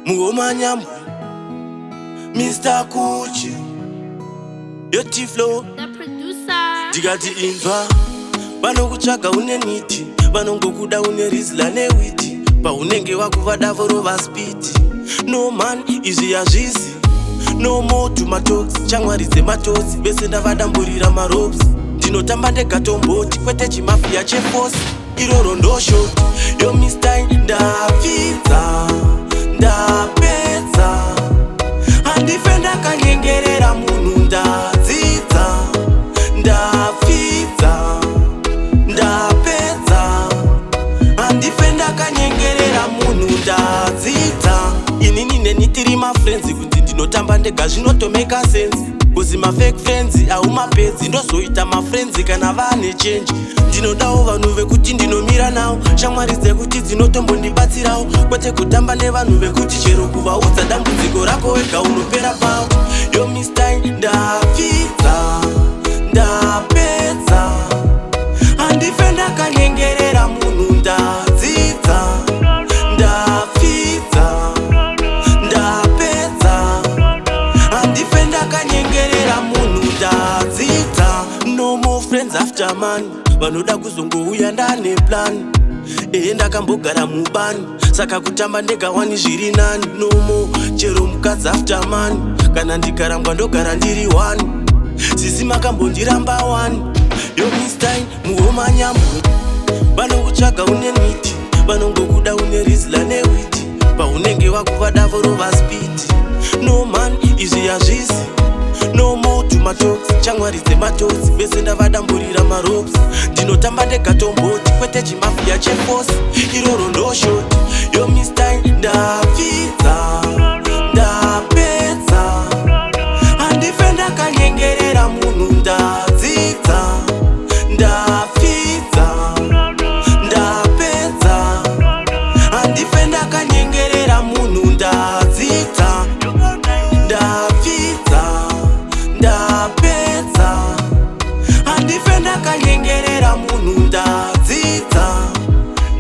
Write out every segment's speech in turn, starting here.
Muomanyambu Mr. Kuchi Yoti Flow The producer Digati inzwa Vanokutsvaga une niti Vanongokuda une rizla newiti Paunenge wakuva davoro vaspiti No man izvi yazvisi No more to matox Chamwaridze matozi Bese ndavadamburira maropes Ndinotamba ndegatomboti Kwete chimafia chefosi Iroro ndoshoti Yo Mr. Ndapfidza Ndapedza Handife ndakanyengerera munhu ndadzidza Ndapfidza Ndapedza Handife ndakanyengerera munhu ndadzidza Inini neni tiri mafriends kunzi ndinotamba ndega zvinotomeka sense kuzi mafake friends aumapedzi ndozoita mafriends kana vane change ndinodawo vanhu vekuti ndinomira nawo shamwari dzekuti dzinotombondibatsirawo kwete kutamba nevanhu vekuti chero kuvaudza dambudziko rako wega unopera pawo yo Mr. Ndapfidza Ndapedza handife ndakanyengerera munhu ndadzidza Ndapfidza Ndapedza handife ndakanyengerera munhu ndadzidza No more friends after man vanoda kuzongouya ndane plan ndakambogara mubani saka kutamba ndega wani zviri nani No more chero mukadzi after man kana ndikarambwa ndogara ndiri one sisi makambondiramba one yo Mr. Muomanyambu vanokutsvaga une niti vanongokuda une rizla newiti paunenge wakuva davoro vaspiti No man izvi yazvisi No more to matox Chamwaridze matozi Bese ndavadamburira maropes Ndinotamba ndegatomboti Kwete chimafia chefosi Iroro ndoshoti Yo Mr. Ndapfidza Ndapedza Handife ndakanyengerera munhu ndadzidza Ndapfidza Ndapedza Handife ndakanyengerera munhu ndadzidza Ndapfidza Ndapedza handife ndakanyengerera munhu ndadzidza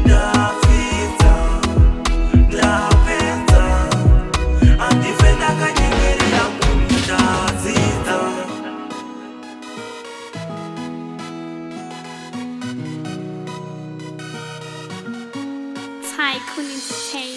Ndapfidza Ndapedza handife ndakanyengerera munhu ndadzidza Tycoon Entertainment.